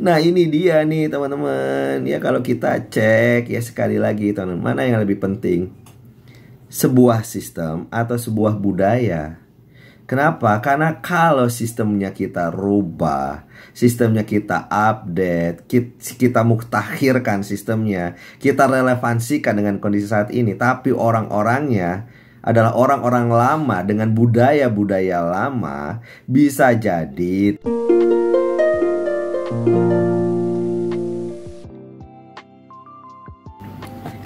Nah ini dia nih teman-teman. Ya kalau kita cek ya sekali lagi teman-teman, mana yang lebih penting? Sebuah sistem atau sebuah budaya? Kenapa? Karena kalau sistemnya kita rubah, sistemnya kita update, kita mutakhirkan sistemnya, kita relevansikan dengan kondisi saat ini, tapi orang-orangnya adalah orang-orang lama dengan budaya-budaya lama, bisa jadi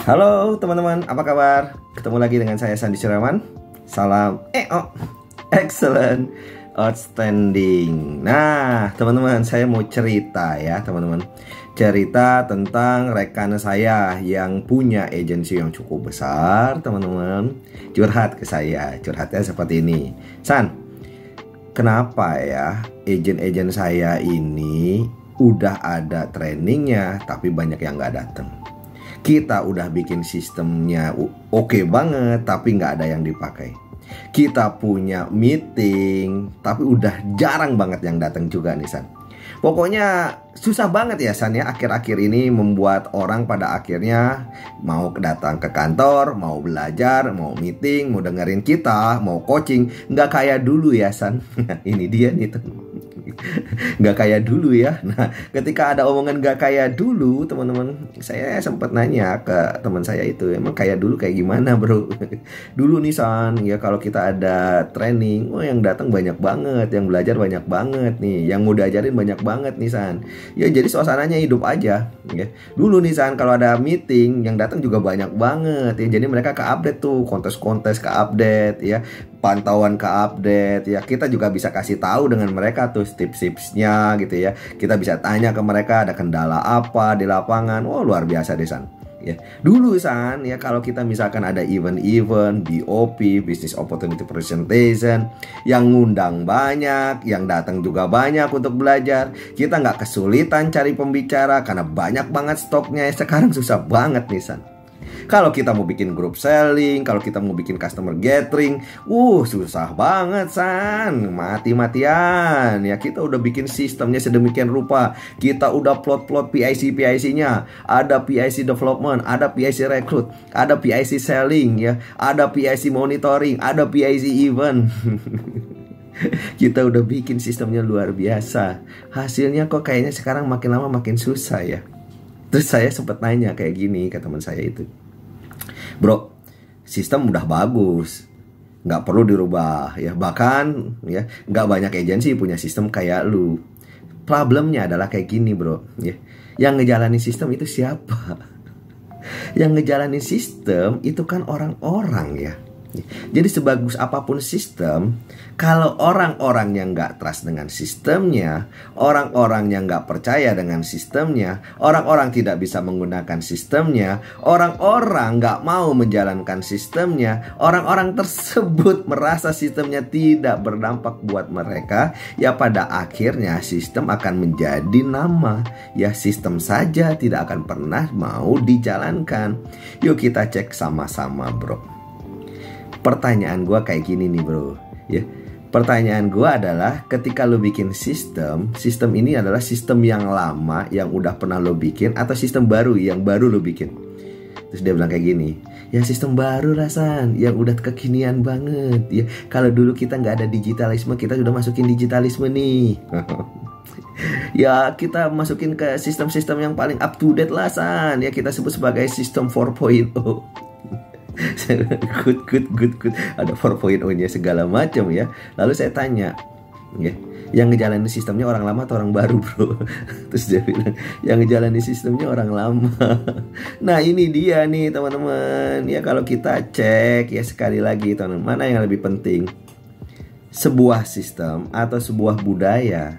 halo teman-teman, apa kabar? Ketemu lagi dengan saya Sandi Siraman. Salam excellent, outstanding. Nah teman-teman, saya mau cerita ya teman-teman. Cerita tentang rekan saya yang punya agensi yang cukup besar teman-teman. Curhat ke saya, curhatnya seperti ini. San, kenapa ya agen-agen saya ini udah ada trainingnya tapi banyak yang nggak datang? Kita udah bikin sistemnya oke banget tapi nggak ada yang dipakai. Kita punya meeting tapi udah jarang banget yang datang juga nih San. Pokoknya susah banget ya San ya, akhir-akhir ini membuat orang pada akhirnya mau datang ke kantor, mau belajar, mau meeting, mau dengerin kita, mau coaching. Nggak kayak dulu ya San. Ini dia nih tuh. Nggak kayak dulu ya. Nah ketika ada omongan nggak kayak dulu teman-teman, saya sempat nanya ke teman saya itu, emang kayak dulu kayak gimana bro? Dulu nih San ya, kalau kita ada training, yang datang banyak banget, yang belajar banyak banget nih, yang mau diajarin banyak banget nih San. Ya jadi suasananya hidup aja ya. Dulu nih San kalau ada meeting, yang datang juga banyak banget ya. Jadi mereka ke update tuh, kontes-kontes ke update ya, pantauan ke update ya. Kita juga bisa kasih tahu dengan mereka tuh tips-tipsnya gitu ya. Kita bisa tanya ke mereka ada kendala apa di lapangan. Luar biasa deh San ya. Dulu San ya, kalau kita misalkan ada event-event BOP, Business Opportunity Presentation, yang ngundang banyak, yang datang juga banyak untuk belajar, kita nggak kesulitan cari pembicara karena banyak banget stoknya. Sekarang susah banget nih San. Kalau kita mau bikin group selling, kalau kita mau bikin customer gathering, susah banget San, mati-matian ya. Kita udah bikin sistemnya sedemikian rupa, kita udah plot-plot PIC-nya, ada PIC development, ada PIC recruit, ada PIC selling ya, ada PIC monitoring, ada PIC event. Kita udah bikin sistemnya luar biasa. Hasilnya kok kayaknya sekarang makin lama makin susah ya. Terus saya sempat nanya kayak gini ke teman saya itu, bro, sistem udah bagus, nggak perlu dirubah ya. Bahkan ya nggak banyak agensi punya sistem kayak lu. Problemnya adalah kayak gini bro ya. Yang ngejalanin sistem itu siapa? Yang ngejalanin sistem itu kan orang-orang ya. Jadi sebagus apapun sistem, kalau orang-orang yang nggak trust dengan sistemnya, orang-orang yang nggak percaya dengan sistemnya, orang-orang tidak bisa menggunakan sistemnya, orang-orang nggak mau menjalankan sistemnya, orang-orang tersebut merasa sistemnya tidak berdampak buat mereka, ya pada akhirnya sistem akan menjadi nama. Ya sistem saja tidak akan pernah mau dijalankan. Yuk kita cek sama-sama bro. Pertanyaan gue kayak gini nih bro ya. Pertanyaan gue adalah, ketika lo bikin sistem ini adalah sistem yang lama yang udah pernah lo bikin, atau sistem baru yang baru lo bikin? Terus dia bilang kayak gini, ya sistem baru Rasan, yang udah kekinian banget ya. Kalau dulu kita nggak ada digitalisme, kita sudah masukin digitalisme nih. Ya kita masukin ke sistem-sistem yang paling up to date lah San ya, kita sebut sebagai sistem 4.0. Good. Ada 4.0-nya segala macam ya. Lalu saya tanya ya, yang ngejalanin sistemnya orang lama atau orang baru bro? Terus dia bilang, yang ngejalanin sistemnya orang lama. Nah ini dia nih teman-teman. Ya kalau kita cek ya sekali lagi teman-teman, mana yang lebih penting? Sebuah sistem atau sebuah budaya?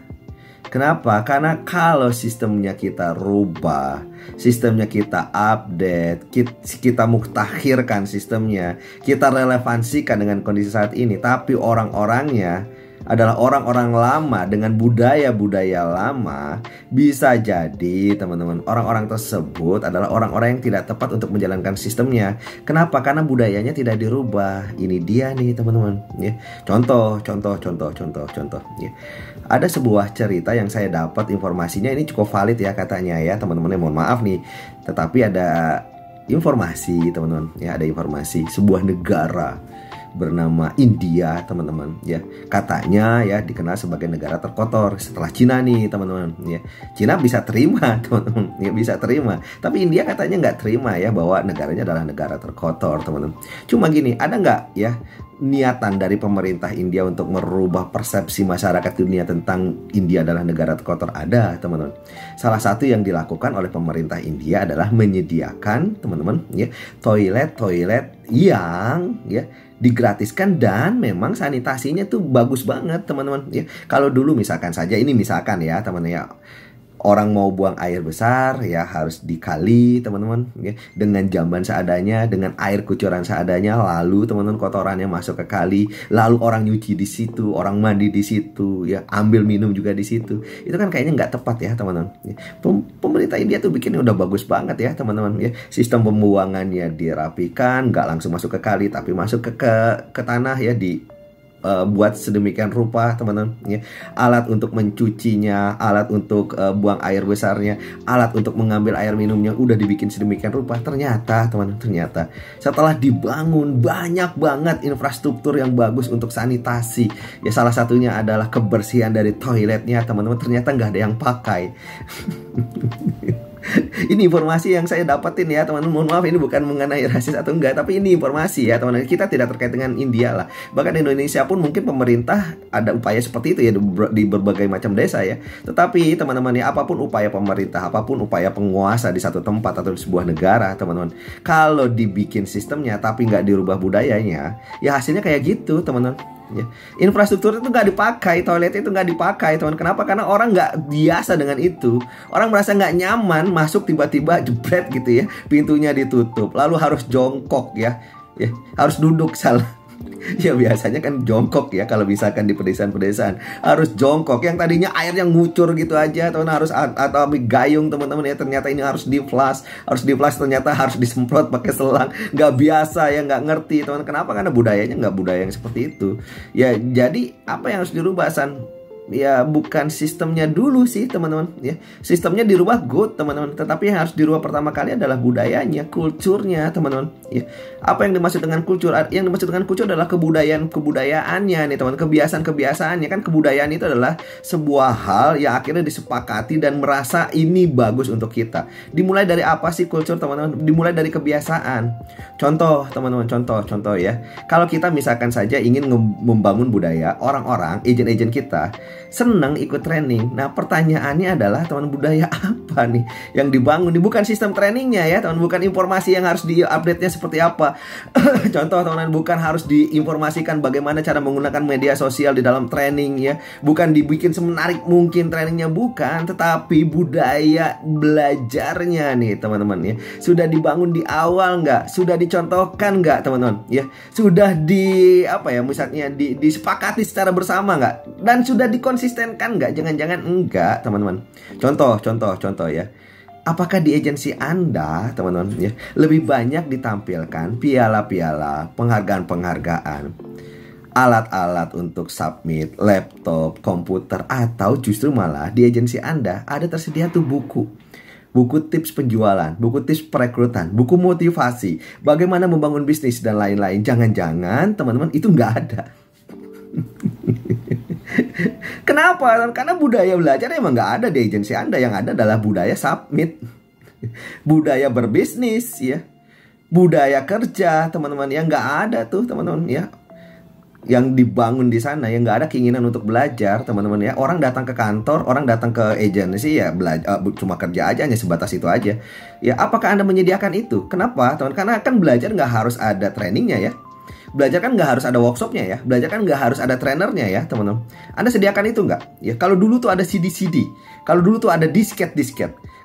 Kenapa? Karena kalau sistemnya kita rubah, sistemnya kita update, kita mutakhirkan sistemnya, kita relevansikan dengan kondisi saat ini, tapi orang-orangnya adalah orang-orang lama dengan budaya-budaya lama, bisa jadi teman-teman orang-orang tersebut adalah orang-orang yang tidak tepat untuk menjalankan sistemnya. Kenapa? Karena budayanya tidak dirubah. Ini dia nih teman-teman ya. Contoh ya. Ada sebuah cerita yang saya dapat informasinya ini cukup valid ya katanya ya teman-teman. Mohon maaf nih, tetapi ada informasi teman-teman ya, ada informasi sebuah negara bernama India teman-teman ya, katanya ya dikenal sebagai negara terkotor setelah Cina nih teman-teman ya. Cina bisa terima teman-teman ya, bisa terima, tapi India katanya nggak terima ya bahwa negaranya adalah negara terkotor teman-teman. Cuma gini, ada nggak ya niatan dari pemerintah India untuk merubah persepsi masyarakat dunia tentang India adalah negara terkotor? Ada teman-teman. Salah satu yang dilakukan oleh pemerintah India adalah menyediakan teman-teman ya toilet yang ya digratiskan dan memang sanitasinya tuh bagus banget teman-teman ya. Kalau dulu misalkan saja, ini misalkan ya teman-teman ya, orang mau buang air besar ya harus dikali teman-teman ya, dengan jamban seadanya, dengan air kucuran seadanya, lalu teman-teman kotorannya masuk ke kali, lalu orang nyuci di situ, orang mandi di situ ya, ambil minum juga di situ. Itu kan kayaknya nggak tepat ya teman-teman ya. Pemerintah India tuh bikinnya udah bagus banget ya teman-teman ya. Sistem pembuangannya dirapikan, nggak langsung masuk ke kali tapi masuk ke tanah ya, buat sedemikian rupa teman-teman ya. Alat untuk mencucinya, alat untuk buang air besarnya, alat untuk mengambil air minumnya udah dibikin sedemikian rupa. Ternyata teman-teman, ternyata setelah dibangun banyak banget infrastruktur yang bagus untuk sanitasi ya, salah satunya adalah kebersihan dari toiletnya teman-teman, ternyata nggak ada yang pakai. Ini informasi yang saya dapatin ya teman-teman. Mohon maaf, ini bukan mengenai rasis atau enggak, tapi ini informasi ya teman-teman. Kita tidak terkait dengan India lah. Bahkan di Indonesia pun mungkin pemerintah ada upaya seperti itu ya di berbagai macam desa ya. Tetapi teman-teman ya, apapun upaya pemerintah, apapun upaya penguasa di satu tempat atau di sebuah negara teman-teman, kalau dibikin sistemnya tapi nggak dirubah budayanya, ya hasilnya kayak gitu teman-teman ya. Infrastruktur itu nggak dipakai, toilet itu nggak dipakai teman. Kenapa? Karena orang nggak biasa dengan itu. Orang merasa nggak nyaman masuk tiba-tiba jebret gitu ya, pintunya ditutup, lalu harus jongkok ya, harus duduk salah. Ya biasanya kan jongkok ya, kalau misalkan di pedesaan-pedesaan harus jongkok. Yang tadinya air yang ngucur gitu aja teman, harus atau ambil gayung teman-teman ya, ternyata ini harus di-flush, ternyata harus disemprot pakai selang. Nggak biasa ya, nggak ngerti teman. Kenapa? Karena budayanya nggak budaya yang seperti itu ya. Jadi apa yang harus dirubah San? Ya bukan sistemnya dulu sih teman-teman ya. Sistemnya dirubah good teman-teman, tetapi yang harus dirubah pertama kali adalah budayanya, kulturnya teman-teman ya. Apa yang dimaksud dengan kultur? Yang dimaksud dengan kultur adalah kebudayaannya nih teman, kebiasaan-kebiasaannya kan. Kebudayaan itu adalah sebuah hal yang akhirnya disepakati dan merasa ini bagus untuk kita. Dimulai dari apa sih kultur teman-teman? Dimulai dari kebiasaan. Contoh teman-teman, contoh ya. Kalau kita misalkan saja ingin membangun budaya, orang-orang, agent-agent kita senang ikut training. Nah pertanyaannya adalah teman, budaya apa nih yang dibangun? Ini bukan sistem trainingnya ya teman, bukan informasi yang harus di-update-nya seperti apa. Contoh teman, bukan harus diinformasikan bagaimana cara menggunakan media sosial di dalam training ya. Bukan dibikin semenarik mungkin trainingnya, bukan. Tetapi budaya belajarnya nih teman-teman ya, sudah dibangun di awal nggak? Sudah dicontohkan nggak teman-teman ya? Sudah misalnya disepakati secara bersama nggak? Dan sudah dikonsistenkan nggak? Jangan-jangan enggak teman-teman. Contoh ya. Apakah di agensi Anda teman-teman ya lebih banyak ditampilkan piala-piala, penghargaan-penghargaan, alat-alat untuk submit, laptop, komputer, atau justru malah di agensi Anda ada tersedia tuh buku tips penjualan, buku tips perekrutan, buku motivasi, bagaimana membangun bisnis dan lain-lain? Jangan-jangan teman-teman itu nggak ada. Kenapa? Karena budaya belajar emang nggak ada di agensi Anda. Yang ada adalah budaya submit, budaya berbisnis ya, budaya kerja teman-teman. Yang nggak ada tuh teman-teman ya, yang dibangun di sana. Yang nggak ada keinginan untuk belajar teman-teman ya. Orang datang ke kantor, orang datang ke agensi ya belajar, cuma kerja aja, hanya sebatas itu aja ya. Apakah Anda menyediakan itu? Kenapa teman? Karena kan belajar nggak harus ada trainingnya ya. Belajar kan nggak harus ada workshopnya ya. Belajar kan nggak harus ada trainernya ya teman-teman. Anda sediakan itu nggak? Ya kalau dulu tuh ada CD-CD, kalau dulu tuh ada disket.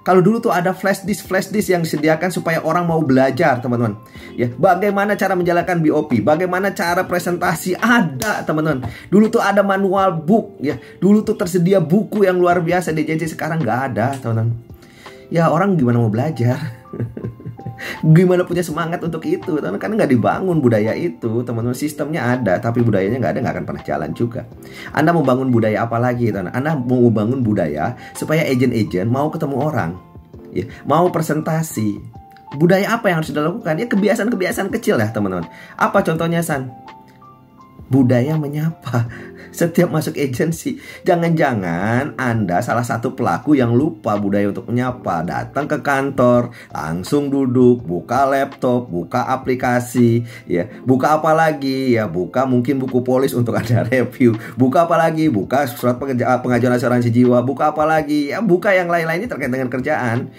Kalau dulu tuh ada flash disk yang disediakan supaya orang mau belajar, teman-teman. Ya, bagaimana cara menjalankan BOP, bagaimana cara presentasi, ada, teman-teman. Dulu tuh ada manual book, ya. Dulu tuh tersedia buku yang luar biasa di JJ, sekarang nggak ada, teman-teman. Ya, orang gimana mau belajar? Gimana punya semangat untuk itu, teman-teman? Karena nggak dibangun budaya itu, teman-teman. Sistemnya ada, tapi budayanya nggak ada, nggak akan pernah jalan juga. Anda mau bangun budaya apa lagi, teman-teman? Anda mau bangun budaya supaya agent-agent mau ketemu orang, ya, mau presentasi. Budaya apa yang harus dilakukan? Ya, kebiasaan-kebiasaan kecil ya, teman-teman. Apa contohnya, San? Budaya menyapa setiap masuk agensi. Jangan-jangan Anda salah satu pelaku yang lupa budaya untuk menyapa. Datang ke kantor, langsung duduk, buka laptop, buka aplikasi, ya, buka apa lagi? Ya, buka mungkin buku polis untuk ada review. Buka apa lagi? Buka surat pengajuan asuransi jiwa. Buka apa lagi? Ya, buka yang lain-lainnya terkait dengan kerjaan.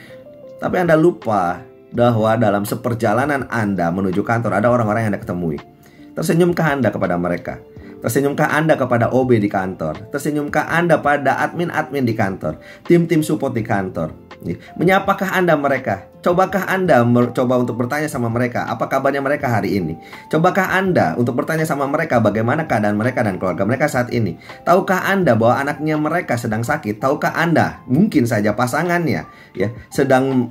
Tapi Anda lupa bahwa dalam seperjalanan Anda menuju kantor ada orang-orang yang Anda ketemui. Tersenyumkah Anda kepada mereka? Tersenyumkah Anda kepada OB di kantor? Tersenyumkah Anda pada admin-admin di kantor? Tim-tim support di kantor? Menyapakah Anda mereka? Cobakah Anda coba untuk bertanya sama mereka, apa kabarnya mereka hari ini? Cobakah Anda untuk bertanya sama mereka bagaimana keadaan mereka dan keluarga mereka saat ini? Tahukah Anda bahwa anaknya mereka sedang sakit? Tahukah Anda mungkin saja pasangannya, ya, sedang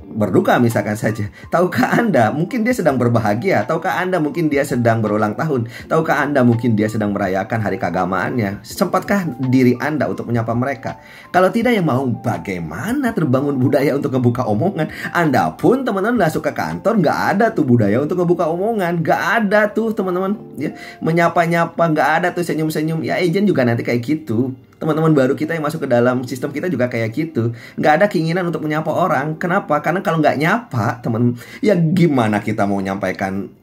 berduka misalkan saja? Tahukah Anda mungkin dia sedang berbahagia? Tahukah Anda mungkin dia sedang berulang tahun? Tahukah Anda mungkin dia sedang merayakan hari keagamaannya? Sempatkah diri Anda untuk menyapa mereka? Kalau tidak, ya mau bagaimana terbangun budaya untuk ngebuka omongan? Anda pun, teman-teman, masuk ke kantor nggak ada tuh budaya untuk ngebuka omongan. Nggak ada tuh, teman-teman, ya, menyapa-nyapa, nggak ada tuh senyum-senyum. Ya, agent juga nanti kayak gitu. Teman-teman baru kita yang masuk ke dalam sistem kita juga kayak gitu. Nggak ada keinginan untuk menyapa orang. Kenapa? Karena kalau nggak nyapa, teman-teman, ya gimana kita mau nyampaikan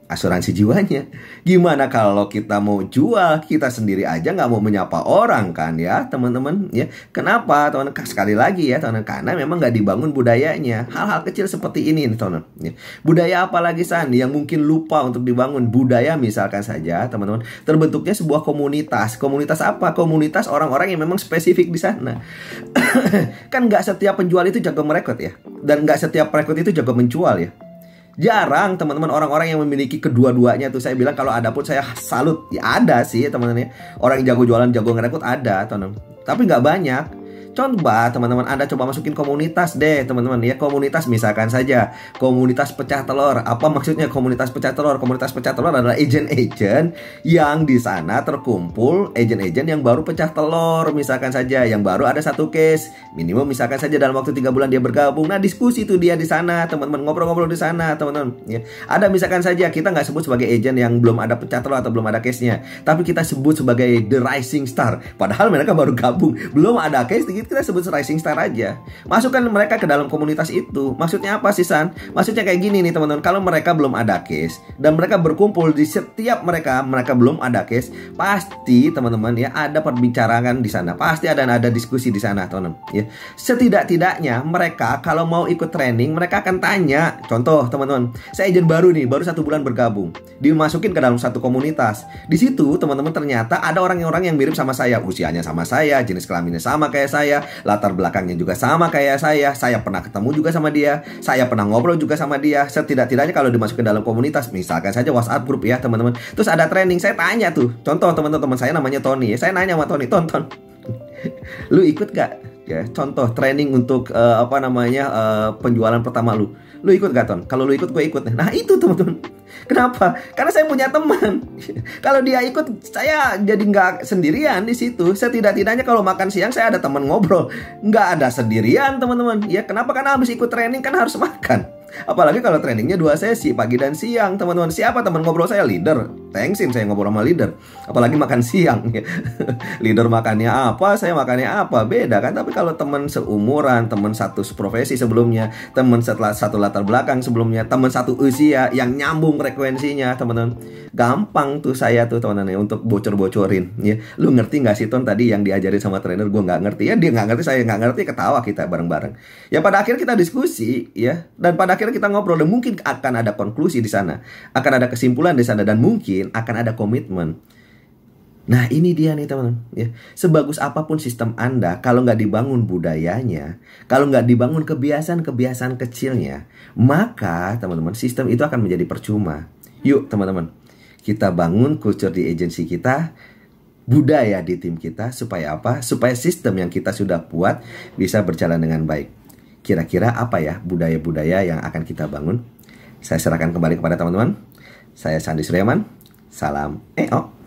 asuransi jiwanya? Gimana kalau kita mau jual, kita sendiri aja nggak mau menyapa orang, kan, ya, teman-teman, ya. Kenapa, teman-teman? Sekali lagi ya, teman-teman, karena memang nggak dibangun budayanya. Hal-hal kecil seperti ini, teman-teman, ya. Budaya apa lagi, San, yang mungkin lupa untuk dibangun? Budaya misalkan saja, teman-teman, terbentuknya sebuah komunitas. Komunitas apa? Komunitas orang-orang yang memang spesifik di sana. Kan nggak setiap penjual itu jago merekrut, ya, dan nggak setiap perekrut itu jago menjual, ya. Jarang, teman-teman, orang-orang yang memiliki kedua-duanya tuh. Saya bilang kalau ada pun saya salut. Ya ada sih, teman-teman, ya. Orang yang jago jualan, jago ngerekrut ada, teman-teman. Tapi nggak banyak. Coba, teman-teman, Anda coba masukin komunitas deh, teman-teman, ya. Komunitas misalkan saja komunitas pecah telur. Apa maksudnya komunitas pecah telur? Komunitas pecah telur adalah agent-agent yang di sana terkumpul, agent-agent yang baru pecah telur, misalkan saja, yang baru ada satu case, minimum misalkan saja dalam waktu 3 bulan dia bergabung. Nah, diskusi tuh dia di sana, teman-teman, ngobrol-ngobrol di sana, teman-teman, ya. Ada misalkan saja kita nggak sebut sebagai agent yang belum ada pecah telur atau belum ada case-nya, tapi kita sebut sebagai the rising star. Padahal mereka baru gabung, belum ada case, kita sebut rising star aja. Masukkan mereka ke dalam komunitas itu. Maksudnya apa sih, San? Maksudnya kayak gini nih, teman-teman. Kalau mereka belum ada case dan mereka berkumpul di setiap mereka belum ada case, pasti, teman-teman, ya, ada perbincangan di sana. Pasti ada diskusi di sana, teman-teman, ya. Setidak-tidaknya mereka kalau mau ikut training, mereka akan tanya. Contoh, teman-teman, saya agent baru nih, baru 1 bulan bergabung. Dimasukin ke dalam satu komunitas. Di situ, teman-teman, ternyata ada orang-orang yang mirip sama saya, usianya sama saya, jenis kelaminnya sama kayak saya, latar belakangnya juga sama kayak saya pernah ketemu juga sama dia, saya pernah ngobrol juga sama dia. Setidak-tidaknya kalau dimasukin dalam komunitas, misalkan saja WhatsApp grup, ya, teman-teman, terus ada training, saya tanya tuh, contoh, teman-teman, saya namanya Tony, ya, saya nanya sama Tony, Tonton, lu ikut gak? Ya, contoh training untuk penjualan pertama lu ikut gak, Ton? Kalau lu ikut, gue ikut. Nah, itu, teman-teman. Kenapa? Karena saya punya teman. Kalau dia ikut, saya jadi nggak sendirian di situ. Setidak-tidaknya kalau makan siang saya ada teman ngobrol. Nggak ada sendirian, teman-teman. Ya, kenapa? Karena habis ikut training kan harus makan. Apalagi kalau trainingnya 2 sesi, pagi dan siang, teman-teman. Siapa teman ngobrol saya? Leader. Thanksin saya ngobrol sama leader. Apalagi makan siang, ya. Leader makannya apa, saya makannya apa, beda kan. Tapi kalau teman seumuran, teman satu profesi sebelumnya, teman setelah satu latar belakang sebelumnya, teman satu usia yang nyambung frekuensinya, teman-teman, gampang tuh saya tuh, teman-teman, ya, untuk bocor-bocorin, ya. Lu ngerti nggak sih, Ton, tadi yang diajarin sama trainer? Gue nggak ngerti, ya. Dia nggak ngerti, saya nggak ngerti, ketawa kita bareng-bareng. Ya, pada akhirnya kita diskusi, ya, dan pada akhirnya kita ngobrol, dan mungkin akan ada konklusi di sana, akan ada kesimpulan di sana, dan mungkin akan ada komitmen. Nah ini dia nih teman-teman ya. Sebagus apapun sistem Anda, kalau nggak dibangun budayanya, kalau nggak dibangun kebiasaan-kebiasaan kecilnya, maka teman-teman sistem itu akan menjadi percuma. Yuk teman-teman, kita bangun culture di agensi kita, budaya di tim kita, supaya apa? Supaya sistem yang kita sudah buat bisa berjalan dengan baik. Kira-kira apa ya budaya-budaya yang akan kita bangun? Saya serahkan kembali kepada teman-teman. Saya Sandi Suryaman. Salam EO.